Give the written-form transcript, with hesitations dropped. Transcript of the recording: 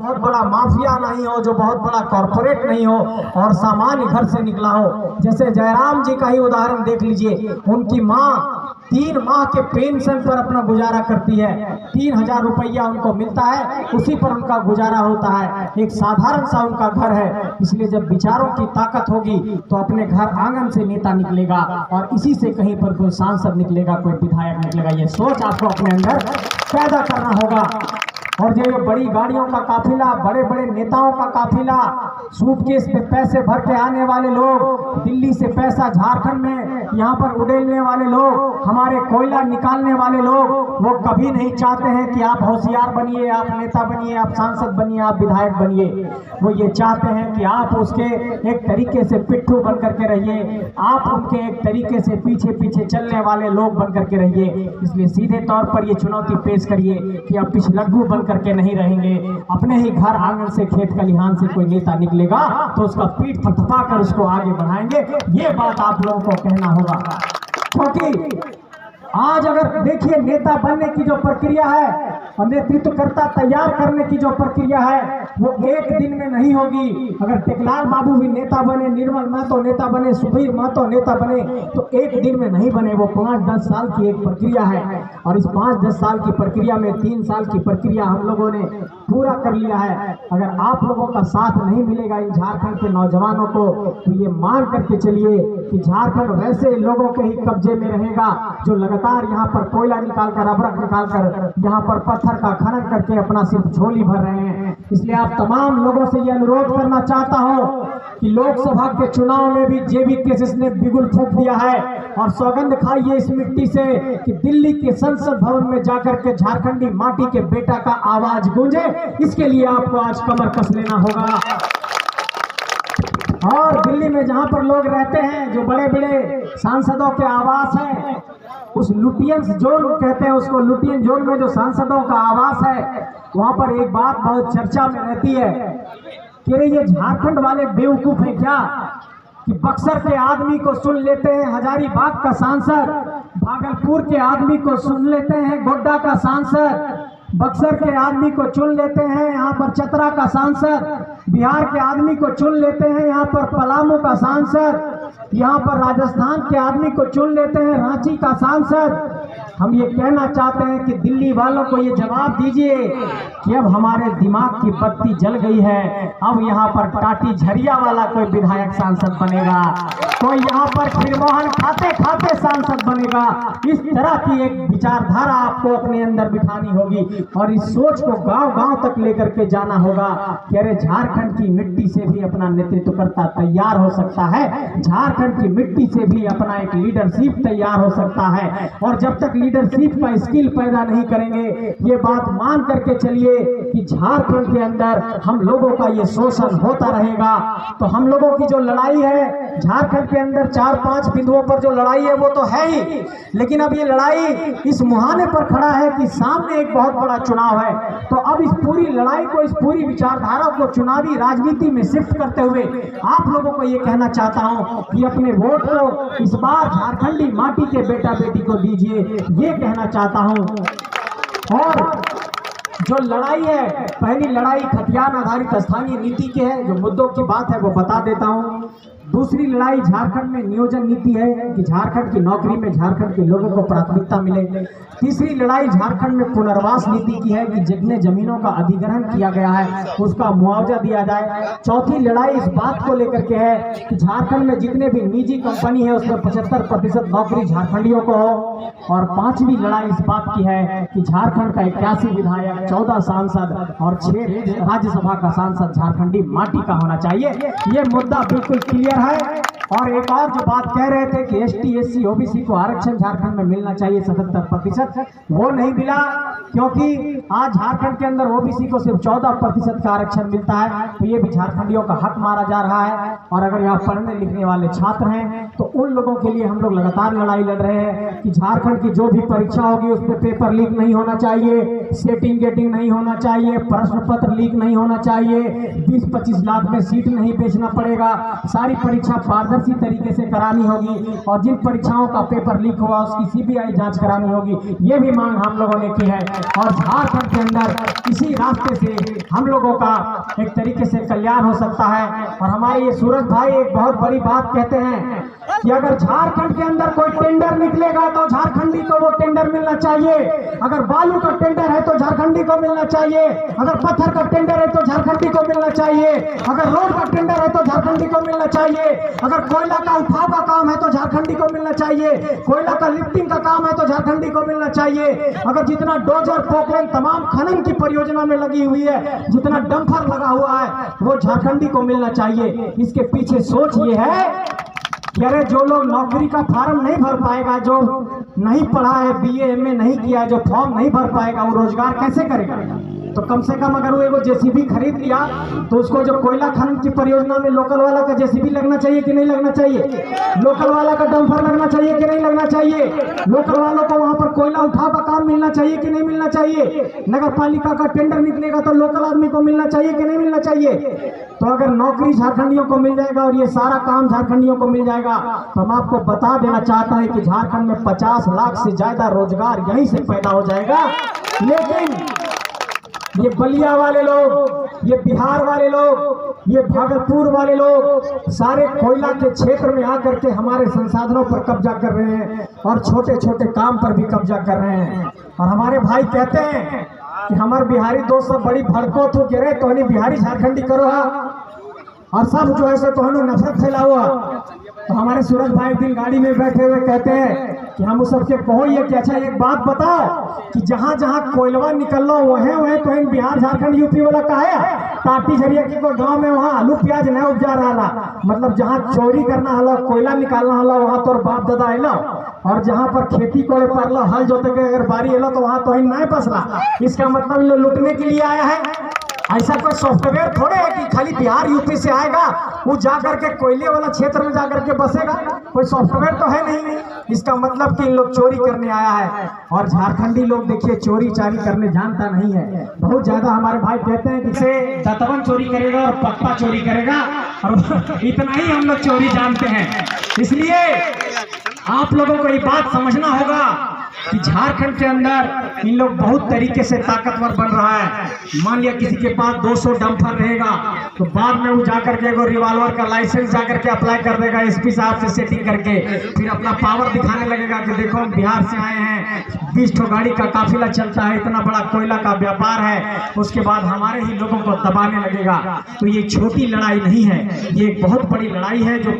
बहुत बड़ा माफिया नहीं हो, जो बहुत बड़ा कॉर्पोरेट नहीं हो और सामान्य घर से निकला हो। जैसे जयराम जी का ही उदाहरण देख लीजिए, उनकी माँ 3 माह के पेंशन पर अपना गुजारा करती है, 3000 रुपया उनको मिलता है, उसी पर उनका गुजारा होता है। एक साधारण सा उनका घर है। इसलिए जब विचारों की ताकत होगी तो अपने घर आंगन से नेता निकलेगा और इसी से कहीं पर कोई सांसद निकलेगा, कोई विधायक निकलेगा। ये सोच आपको अपने अंदर पैदा करना होगा। और जो ये बड़ी गाड़ियों का काफिला, बड़े बड़े नेताओं का काफिला, सूटकेस पे पैसे भर के आने वाले लोग, दिल्ली से पैसा झारखंड में यहाँ पर उड़ेलने वाले लोग, हमारे कोयला निकालने वाले लोग, वो कभी नहीं चाहते हैं कि आप होशियार बनिए, आप नेता बनिए, आप सांसद बनिए, आप विधायक बनिए। वो ये चाहते हैं कि आप उसके एक तरीके से पिट्ठू बन करके रहिए, आप उनके एक तरीके से पीछे पीछे चलने वाले लोग बन करके रहिए। इसलिए सीधे तौर पर ये चुनौती पेश करिए कि आप पिछलग्गू बन करके नहीं रहेंगे। अपने ही घर आंगन से, खेत खलिहान से कोई नेता निकलेगा तो उसका पीठ थपथपा कर उसको आगे बढ़ाएंगे। ये बात आप लोगों को कहना होगा। क्योंकि आज अगर देखिए, नेता बनने की जो प्रक्रिया है और नेतृत्वकर्ता तैयार करने की जो प्रक्रिया है, वो एक दिन में नहीं होगी। अगर टेकलाल बाबू भी नेता बने, निर्मल महतो नेता बने, सुधीर महतो नेता बने, तो एक दिन में नहीं बने। वो 5-10 साल की एक प्रक्रिया है और इस 5-10 साल की प्रक्रिया में 3 साल की प्रक्रिया हम लोगों ने पूरा कर लिया है। अगर आप लोगों का साथ नहीं मिलेगा इन झारखंड के नौजवानों को, तो ये मान करके चलिए कि झारखंड वैसे लोगों के ही कब्जे में रहेगा जो लगातार यहाँ पर कोयला निकालकर, अबरक निकालकर, यहाँ पर पत्थर का खनन करके अपना सिर्फ झोली भर रहे हैं। इसलिए आप तमाम लोगों से यह अनुरोध करना चाहता हूं कि लोकसभा के चुनाव में भी जेबी केसेस ने बिगुल फूंक दिया है और सौगंध खाइए इस मिट्टी से कि दिल्ली के संसद भवन में जाकर के झारखंडी माटी के बेटा का आवाज गूंजे। इसके लिए आपको आज कमर कस लेना होगा। और दिल्ली में जहां पर लोग रहते हैं, जो बड़े बड़े सांसदों के आवास हैं, उस लुटियंस जोन कहते हैं उसको, लुटियन जोन में जो सांसदों का आवास है, वहां पर एक बात बहुत चर्चा में रहती है कि ये झारखंड वाले बेवकूफ हैं क्या कि बक्सर के आदमी को सुन लेते हैं हजारीबाग का सांसद, भागलपुर के आदमी को सुन लेते हैं गोड्डा का सांसद, बक्सर के आदमी को चुन लेते हैं यहाँ पर चतरा का सांसद, बिहार के आदमी को चुन लेते हैं यहाँ पर पलामू का सांसद, यहाँ पर राजस्थान के आदमी को चुन लेते हैं रांची का सांसद। हम ये कहना चाहते हैं कि दिल्ली वालों को ये जवाब दीजिए कि अब हमारे दिमाग की बत्ती जल गई है। अब यहाँ पर टाटी झरिया वाला कोई विधायक सांसद बनेगा, कोई यहाँ पर खिरमोहन खाते खाते सांसद बनेगा। इस तरह की एक विचारधारा आपको अपने अंदर बिठानी होगी और इस सोच को गांव-गांव तक लेकर के जाना होगा कि अरे झारखंड की मिट्टी से भी अपना नेतृत्वकर्ता तैयार हो सकता है, झारखंड की मिट्टी से भी अपना एक लीडरशिप तैयार हो सकता है। और जब तक लीडरशिप का स्किल पैदा नहीं करेंगे, ये बात मान करके चलिए कि झारखंड के अंदर हम लोगों का ये शोषण होता रहेगा। तो हम लोगों की जो लड़ाई है झारखंड के अंदर 4-5 बिंदुओं पर जो लड़ाई है वो तो है ही, लेकिन अब ये लड़ाई इस मुहाने पर खड़ा है कि सामने एक बहुत बड़ा चुनाव है। तो अब इस पूरी लड़ाई को, इस पूरी विचारधारा को चुनावी राजनीति में शिफ्ट करते हुए आप लोगों को ये कहना चाहता हूं कि अपने वोट को इस बार झारखंडी माटी के बेटा बेटी को दीजिए, ये कहना चाहता हूं। और जो लड़ाई है, पहली लड़ाई खतियान आधारित स्थानीय नीति की है, जो मुद्दों की बात है वो बता देता हूं। दूसरी लड़ाई झारखंड में नियोजन नीति है कि झारखंड की नौकरी में झारखंड के लोगों को प्राथमिकता मिले। तीसरी लड़ाई झारखंड में पुनर्वास नीति की है कि जितने जमीनों का अधिग्रहण किया गया है उसका मुआवजा दिया जाए। चौथी लड़ाई इस बात को लेकर के है कि झारखंड में जितने भी निजी कंपनी है उसमें 75% नौकरी झारखंडियों को हो। और पांचवी लड़ाई इस बात की है कि झारखंड का 81 विधायक, 14 सांसद और 6 राज्यसभा का सांसद झारखंडी माटी का होना चाहिए। ये मुद्दा बिल्कुल क्लियर है। और एक और जो बात कह रहे थे कि ST SC OBC को आरक्षण झारखंड में मिलना चाहिए 77%, वो नहीं मिला, क्योंकि आज झारखंड के अंदर OBC को सिर्फ 14% का आरक्षण मिलता है। तो ये भी झारखंडियों का हक मारा जा रहा है। और अगर यहाँ पढ़ने लिखने वाले छात्र हैं तो उन लोगों के लिए हम लोग लगातार लड़ाई लड़ रहे हैं कि झारखंड की जो भी परीक्षा होगी उसमें पेपर लीक नहीं होना चाहिए, सेटिंग गेटिंग नहीं होना चाहिए, प्रश्न पत्र लीक नहीं होना चाहिए, 20-25 लाख में सीट नहीं बेचना पड़ेगा, सारी परीक्षा पारदर्शी पारदर्शी तरीके से करानी होगी और जिन परीक्षाओं का पेपर लीक हुआ उसकी सीबीआई जांच करानी होगी। ये भी मांग हम लोगों ने की है और झारखंड के अंदर इसी रास्ते से हम लोगों का एक तरीके से कल्याण हो सकता है। और हमारे ये सूरज भाई एक बहुत बड़ी बात कहते हैं कि अगर झारखंड के अंदर कोई टेंडर निकलेगा तो झारखंडी को वो टेंडर मिलना चाहिए। अगर बालू का टेंडर है तो झारखंडी को मिलना चाहिए, अगर पत्थर का टेंडर है तो झारखंडी को मिलना चाहिए, अगर रोड का टेंडर है तो झारखंडी को मिलना चाहिए, अगर कोयला का उठाव का काम है तो झारखंडी को मिलना चाहिए, कोयला का लिफ्टिंग का काम है तो झारखंडी को मिलना चाहिए, अगर जितना डोजर पोखरण तमाम खनन की परियोजना में लगी हुई है, जितना डंपर लगा हुआ है वो झारखंडी को मिलना चाहिए। इसके पीछे सोच ये है कि अरे जो लोग नौकरी का फॉर्म नहीं भर पाएगा, जो नहीं पढ़ा है, बीए एमए नहीं किया है, जो फॉर्म नहीं भर पाएगा वो रोजगार कैसे करेगा? तो कम से कम अगर वो एगो जेसीबी खरीद लिया तो उसको जो कोयला खनन की परियोजना में लोकल वाला का जेसीबी लगना चाहिए कि नहीं लगना चाहिए? लोकल वाला का डंपर लगना चाहिए कि नहीं लगना चाहिए? लोकल वालों को वहां पर कोयला उठाव का काम मिलना चाहिए कि नहीं मिलना चाहिए? नगर पालिका का टेंडर निकलेगा तो लोकल आदमी को मिलना चाहिए कि नहीं मिलना चाहिए? तो अगर नौकरी झारखंडियों को मिल जाएगा और ये सारा काम झारखंडियों को मिल जाएगा तो हम आपको बता देना चाहता है कि झारखंड में 50 लाख से ज्यादा रोजगार यहीं से पैदा हो जाएगा। लेकिन ये बलिया वाले लोग, ये बिहार वाले लोग, ये भागलपुर वाले लोग सारे कोयला के क्षेत्र में आकर के हमारे संसाधनों पर कब्जा कर रहे हैं और छोटे छोटे काम पर भी कब्जा कर रहे हैं। और हमारे भाई कहते हैं कि हमारे बिहारी दोस्त सब बड़ी भड़को तो कह रहे तो बिहारी झारखंडी करो हा और सब जो है सो तो नफरत फैला हुआ। तो हमारे सूरज भाई एक दिन गाड़ी में बैठे हुए कहते हैं कि हम उस सबसे कहो ये कि अच्छा एक बात बताओ कि जहाँ जहाँ कोयलवा निकल लो वहे तो इन बिहार झारखंड यूपी वाला का है टाटी झरिया की को गाँव में वहाँ आलू प्याज नहीं उपजा रहा, मतलब जहाँ चोरी करना हलो कोयला निकालना हलो वहाँ तो बाप दादा अलो और जहाँ पर खेती कोड़े पर लो हल जोते के अगर बारी एलो तो वहाँ तो नहीं बसला। इसका मतलब इन लोग लूटने के लिए आया है। ऐसा कोई सॉफ्टवेयर थोड़े है कि खाली बिहार यूपी से आएगा वो जाकर के कोयले वाला क्षेत्र में जाकर के बसेगा, कोई सॉफ्टवेयर तो है नहीं। इसका मतलब कि इन लोग चोरी करने आया है और झारखंडी लोग देखिए चोरी चारी करने जानता नहीं है बहुत ज्यादा। हमारे भाई कहते हैं कि से दतवन चोरी करेगा और पक्का चोरी करेगा और इतना ही हम लोग चोरी जानते हैं। इसलिए आप लोगों को ये बात समझना होगा कि झारखंड के अंदर इन लोग बहुत तरीके से ताकतवर बन रहा है। मान लिया किसी के पास 200 डंपर रहेगा तो बाद में वो जाकर के एगो रिवॉल्वर का लाइसेंस जाकर के अप्लाई कर देगा एसपी साहब से सेटिंग करके, फिर अपना पावर दिखाने लगेगा कि देखो हम बिहार से आए हैं, 20 ठो गाड़ी का काफिला चलता है, इतना बड़ा कोयला का व्यापार है। उसके बाद हमारे ही लोगों को दबाने लगेगा। तो ये छोटी लड़ाई नहीं है, ये एक बहुत बड़ी लड़ाई है जो